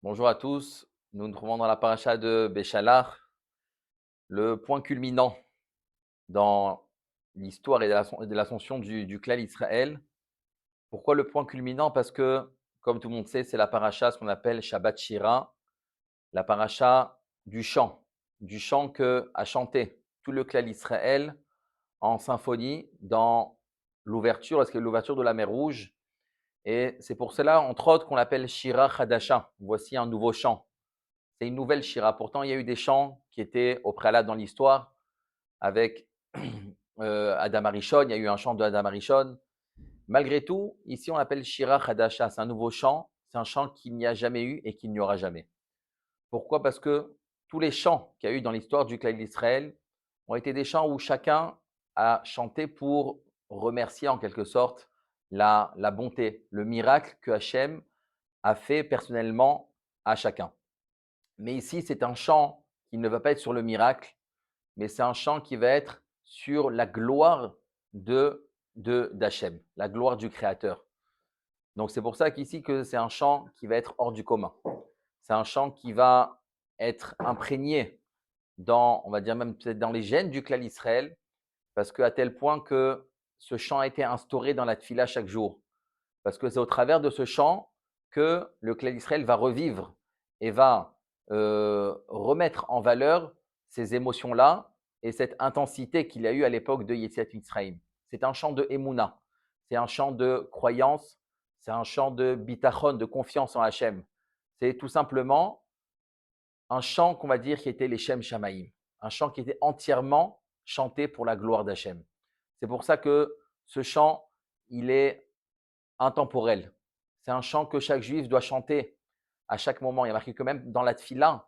Bonjour à tous. Nous nous trouvons dans la paracha de Béchalach, le point culminant dans l'histoire et de l'ascension du clan Israël. Pourquoi le point culminant? Parce que, comme tout le monde sait, c'est la paracha, ce qu'on appelle Shabbat Shira, la paracha du chant que a chanté tout le clan Israël en symphonie dans l'ouverture, parce que l'ouverture de la mer Rouge. Et c'est pour cela, entre autres, qu'on l'appelle Shira Chadasha. Voici un nouveau chant. C'est une nouvelle Shira. Pourtant, il y a eu des chants qui étaient au préalable dans l'histoire avec Adam Arishon. Il y a eu un chant de Adam Arishon. Malgré tout, ici, on l'appelle Shira Chadasha. C'est un nouveau chant. C'est un chant qu'il n'y a jamais eu et qu'il n'y aura jamais. Pourquoi? Parce que tous les chants qu'il y a eu dans l'histoire du clan d'Israël ont été des chants où chacun a chanté pour remercier en quelque sorte la bonté, le miracle que Hachem a fait personnellement à chacun. Mais ici, c'est un chant qui ne va pas être sur le miracle, mais c'est un chant qui va être sur la gloire d'Hachem, la gloire du Créateur. Donc c'est pour ça qu'ici que c'est un chant qui va être hors du commun. C'est un chant qui va être imprégné dans, on va dire même peut-être dans les gènes du clan Israël, parce qu'à tel point que ce chant a été instauré dans la tfila chaque jour. Parce que c'est au travers de ce chant que le clan d'Israël va revivre et va remettre en valeur ces émotions-là et cette intensité qu'il y a eu à l'époque de Yetziat Mitzrayim. C'est un chant de Emouna, c'est un chant de croyance, c'est un chant de bitachon, de confiance en Hachem. C'est tout simplement un chant qu'on va dire qui était les Shem Shamaïm, un chant qui était entièrement chanté pour la gloire d'Hachem. C'est pour ça que ce chant, il est intemporel. C'est un chant que chaque juif doit chanter à chaque moment. Il y a marqué que même dans la tfila,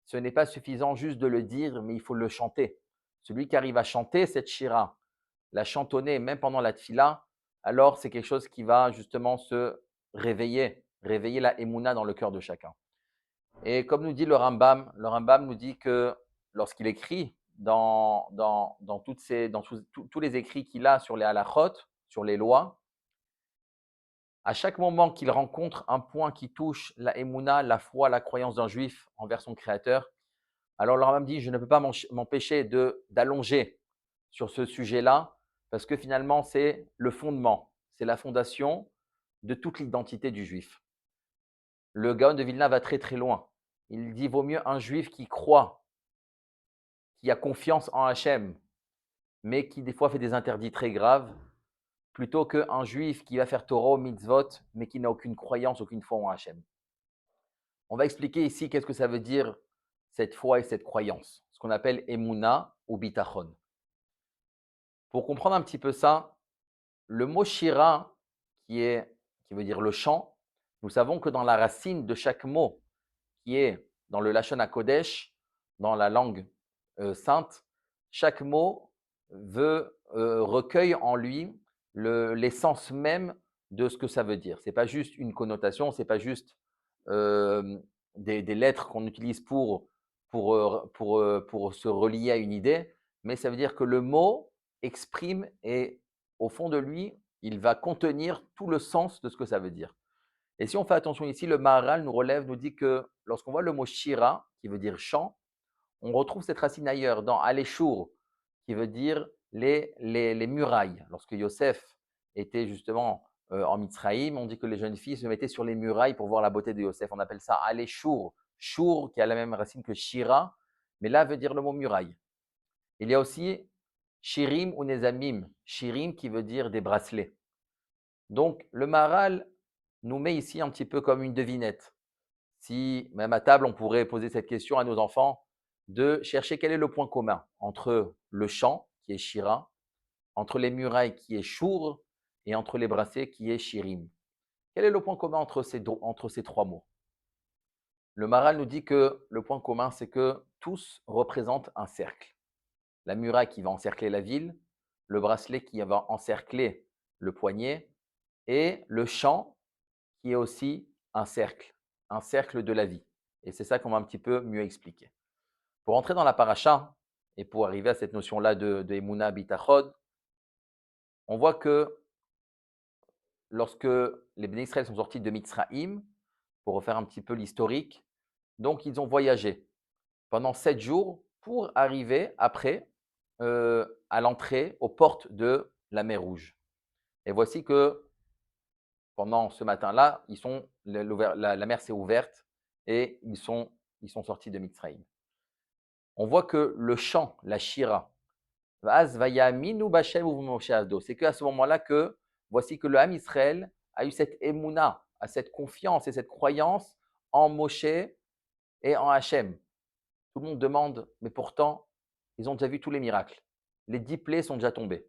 ce n'est pas suffisant juste de le dire, mais il faut le chanter. Celui qui arrive à chanter cette shira, la chantonner même pendant la tfila, alors c'est quelque chose qui va justement se réveiller, réveiller la émouna dans le cœur de chacun. Et comme nous dit le Rambam nous dit que lorsqu'il écrit dans tous les écrits qu'il a sur les halachot, sur les lois, à chaque moment qu'il rencontre un point qui touche la émouna, la foi, la croyance d'un juif envers son créateur, alors le Rambam dit, je ne peux pas m'empêcher d'allonger sur ce sujet-là, parce que finalement, c'est le fondement, c'est la fondation de toute l'identité du juif. Le Gaon de Vilna va très très loin. Il dit, vaut mieux un juif qui croit, qui a confiance en Hachem, mais qui des fois fait des interdits très graves, plutôt qu'un juif qui va faire Torah, mitzvot, mais qui n'a aucune croyance, aucune foi en Hachem. On va expliquer ici qu'est-ce que ça veut dire cette foi et cette croyance, ce qu'on appelle Emouna ou Bitachon. Pour comprendre un petit peu ça, le mot Shira, qui veut dire le chant, nous savons que dans la racine de chaque mot qui est dans le Lashon HaKodesh, dans la langue sainte, chaque mot recueille en lui l'essence même de ce que ça veut dire. Ce n'est pas juste une connotation, ce n'est pas juste euh, des lettres qu'on utilise pour se relier à une idée, mais ça veut dire que le mot exprime et au fond de lui, il va contenir tout le sens de ce que ça veut dire. Et si on fait attention ici, le Maharal nous relève, nous dit que lorsqu'on voit le mot Shira, qui veut dire chant, on retrouve cette racine ailleurs, dans Aléchour, qui veut dire les murailles. Lorsque Yosef était justement en Mitzraïm, on dit que les jeunes filles se mettaient sur les murailles pour voir la beauté de Yosef. On appelle ça Aléchour. Chour, qui a la même racine que Shira, mais là veut dire le mot muraille. Il y a aussi Shirim ou Nezamim. Shirim qui veut dire des bracelets. Donc le Maharal nous met ici un petit peu comme une devinette. Si même à table, on pourrait poser cette question à nos enfants, de chercher quel est le point commun entre le chant, qui est Shira, entre les murailles, qui est Shur, et entre les bracelets, qui est Shirim. Quel est le point commun entre ces trois mots? Le Maharal nous dit que le point commun, c'est que tous représentent un cercle. La muraille qui va encercler la ville, le bracelet qui va encercler le poignet, et le chant qui est aussi un cercle de la vie. Et c'est ça qu'on va un petit peu mieux expliquer. Pour entrer dans la paracha et pour arriver à cette notion-là de Emouna Bitachon, on voit que lorsque les Béné Israël sont sortis de Mitzraïm, pour refaire un petit peu l'historique. Donc, ils ont voyagé pendant 7 jours pour arriver après à l'entrée, aux portes de la mer Rouge. Et voici que pendant ce matin-là, la mer s'est ouverte et ils sont sortis de Mitzraïm. On voit que le chant, la shira, Va'az vayaminu b'Hashem u'b'Moshe Avdo, c'est qu'à ce moment-là que voici que le Ham Israël a eu cette émouna, a cette confiance et cette croyance en Moshe et en Hachem. Tout le monde demande, mais pourtant, ils ont déjà vu tous les miracles. Les 10 plaies sont déjà tombées.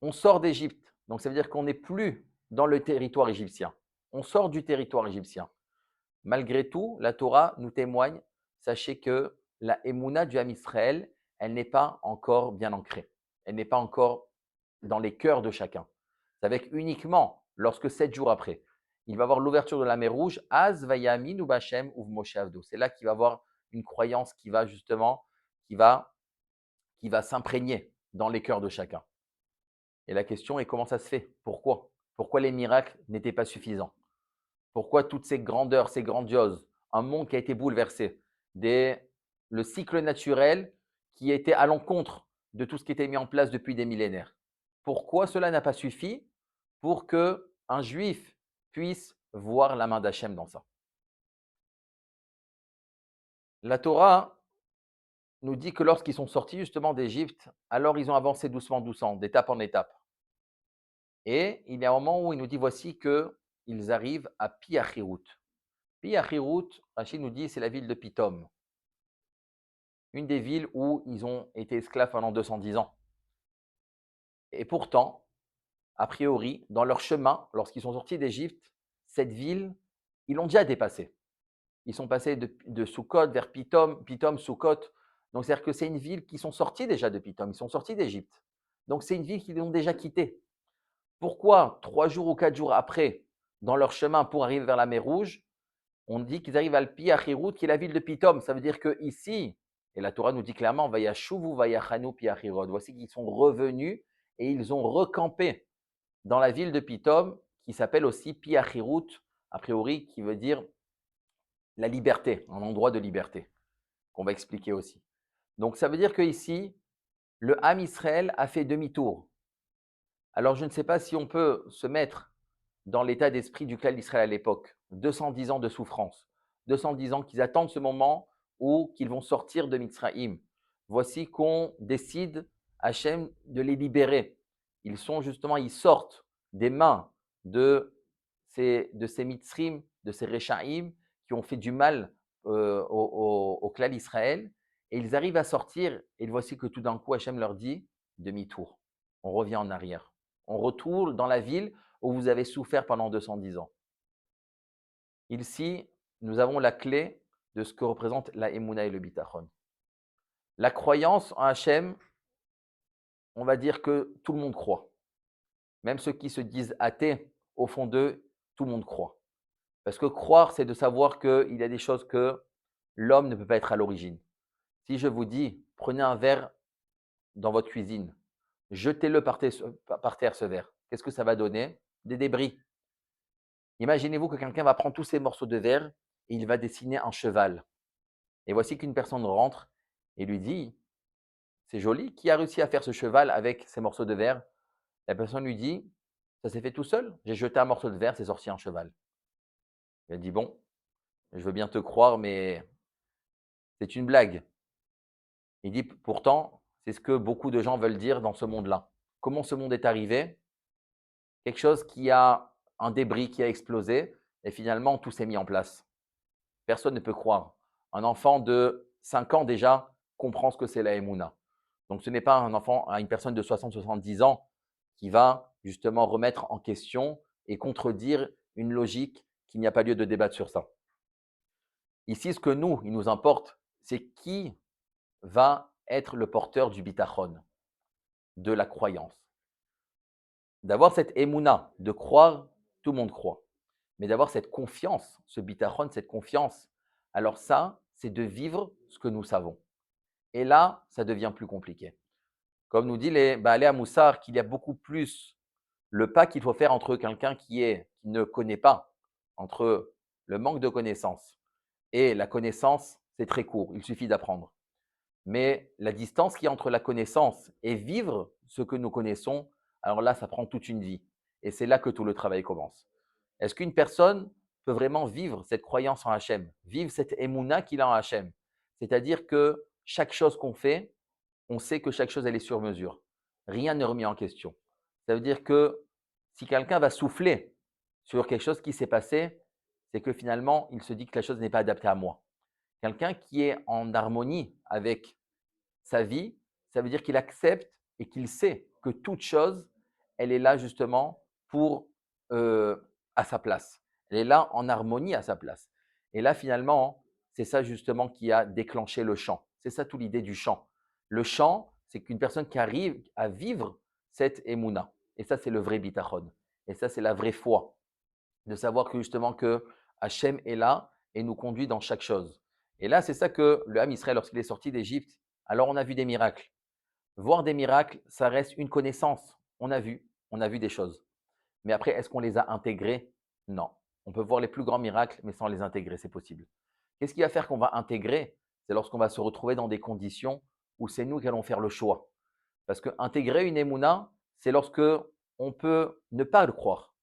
On sort d'Égypte, donc ça veut dire qu'on n'est plus dans le territoire égyptien. On sort du territoire égyptien. Malgré tout, la Torah nous témoigne, sachez que la émouna du Ham Israël, elle n'est pas encore bien ancrée. Elle n'est pas encore dans les cœurs de chacun. C'est avec uniquement lorsque 7 jours après, il va avoir l'ouverture de la mer Rouge, Az vayamin ou Bachem ou Moshe Avdo. C'est là qu'il va avoir une croyance qui va justement, qui va, qui va s'imprégner dans les cœurs de chacun. Et la question est comment ça se fait? Pourquoi? Pourquoi les miracles n'étaient pas suffisants? Pourquoi toutes ces grandeurs, ces grandioses, un monde qui a été bouleversé, le cycle naturel qui était à l'encontre de tout ce qui était mis en place depuis des millénaires? Pourquoi cela n'a pas suffi pour qu'un juif puisse voir la main d'Hachem dans ça? La Torah nous dit que lorsqu'ils sont sortis justement d'Égypte, alors ils ont avancé doucement, doucement, d'étape en étape. Et il y a un moment où il nous dit voici qu'ils arrivent à Pi Hahirot. Pi Hahirot, Rachid nous dit c'est la ville de Pitom, une des villes où ils ont été esclaves pendant 210 ans. Et pourtant, a priori, dans leur chemin, lorsqu'ils sont sortis d'Égypte, cette ville, ils l'ont déjà dépassée. Ils sont passés de Sukkot vers Pitom, Pitom, Sukkot. Donc, c'est-à-dire que c'est une ville qui sont sortis déjà de Pitom, ils sont sortis d'Égypte. Donc, c'est une ville qu'ils ont déjà quittée. Pourquoi 3 jours ou 4 jours après, dans leur chemin pour arriver vers la mer Rouge, on dit qu'ils arrivent à Pi Hahirot, qui est la ville de Pitom? Ça veut dire qu'ici, et la Torah nous dit clairement, Vayashuvu Vayachanu Pi Hahirot. Voici qu'ils sont revenus et ils ont recampé dans la ville de Pitom, qui s'appelle aussi Pi Hahirot, a priori, qui veut dire la liberté, un endroit de liberté, qu'on va expliquer aussi. Donc, ça veut dire qu'ici, le Ham Israël a fait demi-tour. Alors, je ne sais pas si on peut se mettre dans l'état d'esprit du clan d'Israël à l'époque. 210 ans de souffrance, 210 ans qu'ils attendent ce moment où qu'ils vont sortir de Mitzraïm. Voici qu'on décide, Hachem, de les libérer. Ils sortent des mains de ces Mitzrim, de ces Rechaïm qui ont fait du mal au clan d'Israël. Et ils arrivent à sortir et voici que tout d'un coup, Hachem leur dit demi-tour. On revient en arrière. On retourne dans la ville où vous avez souffert pendant 210 ans. Ici, nous avons la clé de ce que représente la Emouna et le Bitachon. La croyance en Hachem, on va dire que tout le monde croit. Même ceux qui se disent athées, au fond d'eux, tout le monde croit. Parce que croire, c'est de savoir qu'il y a des choses que l'homme ne peut pas être à l'origine. Si je vous dis, prenez un verre dans votre cuisine, jetez-le par terre ce verre, qu'est-ce que ça va donner? Des débris. Imaginez-vous que quelqu'un va prendre tous ces morceaux de verre et il va dessiner un cheval. Et voici qu'une personne rentre et lui dit, c'est joli, qui a réussi à faire ce cheval avec ces morceaux de verre? La personne lui dit, ça s'est fait tout seul, j'ai jeté un morceau de verre, c'est sorti un cheval. Elle dit, bon, je veux bien te croire, mais c'est une blague. Il dit, pourtant, c'est ce que beaucoup de gens veulent dire dans ce monde-là. Comment ce monde est arrivé? Quelque chose qui a un débris qui a explosé et finalement tout s'est mis en place. Personne ne peut croire. Un enfant de 5 ans déjà comprend ce que c'est la Emouna. Donc ce n'est pas un enfant, une personne de 60-70 ans qui va justement remettre en question et contredire une logique qu'il n'y a pas lieu de débattre sur ça. Ici, ce que il nous importe, c'est qui va être le porteur du bitachon, de la croyance. D'avoir cette Emouna, de croire, tout le monde croit. Mais d'avoir cette confiance, ce bitachon, cette confiance, alors ça, c'est de vivre ce que nous savons. Et là, ça devient plus compliqué. Comme nous dit les Baalé Hamoussar, qu'il y a beaucoup plus le pas qu'il faut faire entre quelqu'un qui ne connaît pas, entre le manque de connaissance. Et la connaissance, c'est très court, il suffit d'apprendre. Mais la distance qu'il y a entre la connaissance et vivre ce que nous connaissons, alors là, ça prend toute une vie. Et c'est là que tout le travail commence. Est-ce qu'une personne peut vraiment vivre cette croyance en Hachem, vivre cette émouna qu'il a en Hachem? C'est-à-dire que chaque chose qu'on fait, on sait que chaque chose, elle est sur mesure. Rien n'est remis en question. Ça veut dire que si quelqu'un va souffler sur quelque chose qui s'est passé, c'est que finalement, il se dit que la chose n'est pas adaptée à moi. Quelqu'un qui est en harmonie avec sa vie, ça veut dire qu'il accepte et qu'il sait que toute chose, elle est là justement pour à sa place. Elle est là en harmonie à sa place. Et là, finalement, c'est ça justement qui a déclenché le chant. C'est ça toute l'idée du chant. Le chant, c'est qu'une personne qui arrive à vivre cette émouna. Et ça, c'est le vrai bitachon. Et ça, c'est la vraie foi. De savoir que justement que Hachem est là et nous conduit dans chaque chose. Et là, c'est ça que le Ham Israël, lorsqu'il est sorti d'Égypte, alors on a vu des miracles. Voir des miracles, ça reste une connaissance. On a vu des choses. Mais après, est-ce qu'on les a intégrés? Non. On peut voir les plus grands miracles, mais sans les intégrer, c'est possible. Qu'est-ce qui va faire qu'on va intégrer? C'est lorsqu'on va se retrouver dans des conditions où c'est nous qui allons faire le choix. Parce que intégrer une émouna, c'est lorsque on peut ne pas le croire.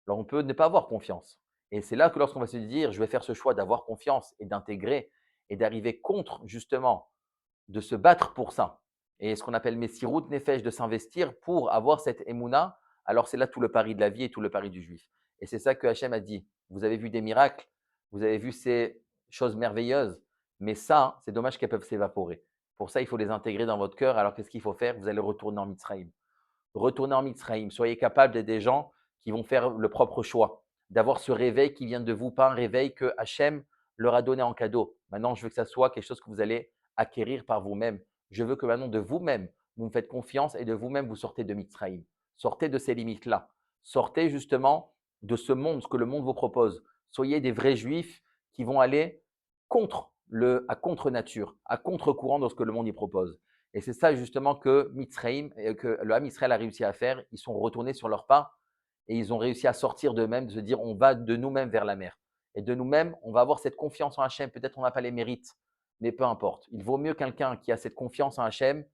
Alors on peut ne pas avoir confiance. Et c'est là que lorsqu'on va se dire, je vais faire ce choix d'avoir confiance et d'intégrer et d'arriver contre justement, de se battre pour ça. Et ce qu'on appelle Messirut Nefesh, de s'investir pour avoir cette émouna, alors c'est là tout le pari de la vie et tout le pari du juif. Et c'est ça que Hachem a dit. Vous avez vu des miracles, vous avez vu ces choses merveilleuses, mais ça, c'est dommage qu'elles peuvent s'évaporer. Pour ça, il faut les intégrer dans votre cœur. Alors qu'est-ce qu'il faut faire? Vous allez retourner en Mitzrayim. Retournez en Mitzrayim. Soyez capables d'être des gens qui vont faire le propre choix, d'avoir ce réveil qui vient de vous, pas un réveil que Hachem leur a donné en cadeau. Maintenant, je veux que ça soit quelque chose que vous allez acquérir par vous-même. Je veux que maintenant, de vous-même, vous me faites confiance et de vous-même, vous sortez de Mitzrayim. Sortez de ces limites-là. Sortez justement de ce monde, ce que le monde vous propose. Soyez des vrais juifs qui vont aller à contre-nature, à contre-courant de ce que le monde y propose. Et c'est ça justement que Mitzrayim, que le Ham Israël a réussi à faire. Ils sont retournés sur leur pas et ils ont réussi à sortir d'eux-mêmes, de se dire on va de nous-mêmes vers la mer. Et de nous-mêmes, on va avoir cette confiance en Hachem. Peut-être on n'a pas les mérites, mais peu importe. Il vaut mieux quelqu'un qui a cette confiance en Hachem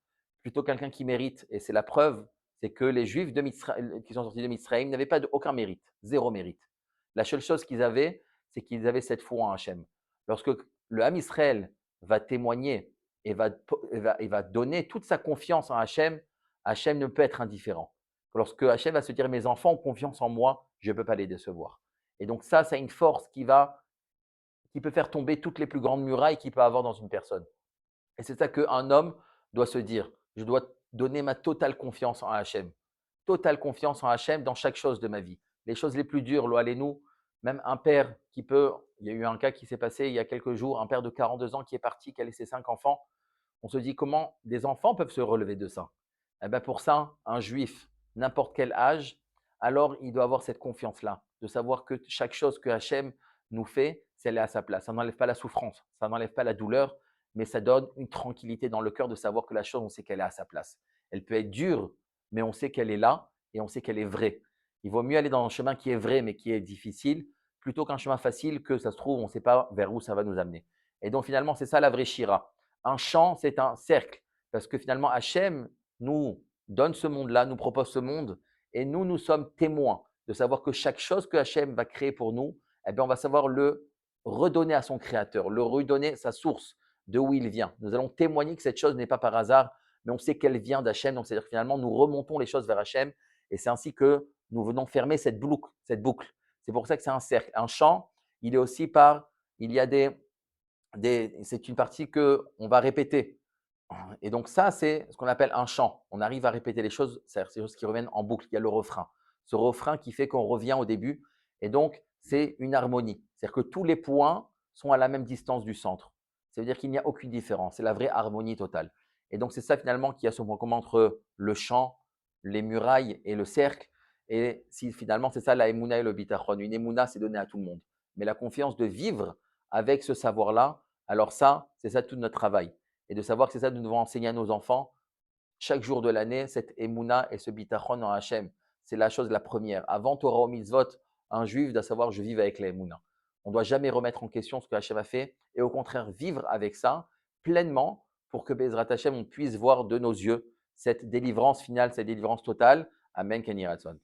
plutôt quelqu'un qui mérite. Et c'est la preuve, c'est que les Juifs qui sont sortis de Mitzrayim n'avaient pas aucun mérite, zéro mérite. La seule chose qu'ils avaient, c'est qu'ils avaient cette foi en Hachem. Lorsque le Ham Israël va témoigner et va donner toute sa confiance en Hachem, Hachem ne peut être indifférent. Lorsque Hachem va se dire mes enfants ont confiance en moi, je ne peux pas les décevoir. Et donc ça, c'est une force qui peut faire tomber toutes les plus grandes murailles qu'il peut avoir dans une personne. Et c'est ça qu'un homme doit se dire. Je dois donner ma totale confiance en Hachem. Totale confiance en Hachem dans chaque chose de ma vie. Les choses les plus dures, lo nous, même un père qui peut, il y a eu un cas qui s'est passé il y a quelques jours, un père de 42 ans qui est parti, qui a laissé 5 enfants. On se dit comment des enfants peuvent se relever de ça. Eh bien pour ça, un juif, n'importe quel âge, alors il doit avoir cette confiance-là, de savoir que chaque chose que Hachem nous fait, c'est elle est à sa place. Ça n'enlève pas la souffrance, ça n'enlève pas la douleur, mais ça donne une tranquillité dans le cœur de savoir que la chose, on sait qu'elle est à sa place. Elle peut être dure, mais on sait qu'elle est là et on sait qu'elle est vraie. Il vaut mieux aller dans un chemin qui est vrai, mais qui est difficile, plutôt qu'un chemin facile que ça se trouve, on ne sait pas vers où ça va nous amener. Et donc finalement, c'est ça la vraie Shira. Un champ, c'est un cercle, parce que finalement, Hachem nous donne ce monde-là, nous propose ce monde, et nous sommes témoins de savoir que chaque chose que Hachem va créer pour nous, eh bien, on va savoir le redonner à son créateur, le redonner sa source, de où il vient. Nous allons témoigner que cette chose n'est pas par hasard, mais on sait qu'elle vient d'Hachem. Donc, c'est-à-dire que finalement, nous remontons les choses vers Hachem, et c'est ainsi que nous venons fermer cette boucle. C'est pour ça que c'est un cercle. Un champ, il est aussi il y a c'est une partie que on va répéter. Et donc ça, c'est ce qu'on appelle un chant. On arrive à répéter les choses, c'est-à-dire ces choses qui reviennent en boucle. Il y a le refrain. Ce refrain qui fait qu'on revient au début. Et donc, c'est une harmonie. C'est-à-dire que tous les points sont à la même distance du centre. Ça veut dire qu'il n'y a aucune différence. C'est la vraie harmonie totale. Et donc, c'est ça finalement qui a ce point commun entre le chant, les murailles et le cercle. Et si finalement, c'est ça la émouna et le bitachon. Une émouna, c'est donné à tout le monde. Mais la confiance de vivre avec ce savoir-là, alors ça, c'est ça tout notre travail. Et de savoir que c'est ça que nous devons enseigner à nos enfants chaque jour de l'année, cette émouna et ce bitachon en Hachem. C'est la chose la première. Avant Torah ou mitzvot, un juif doit savoir je vis avec la émouna. On ne doit jamais remettre en question ce que Hachem a fait et au contraire vivre avec ça pleinement pour que Bezrat Hachem, on puisse voir de nos yeux cette délivrance finale, cette délivrance totale. Amen, Kenny Ratson.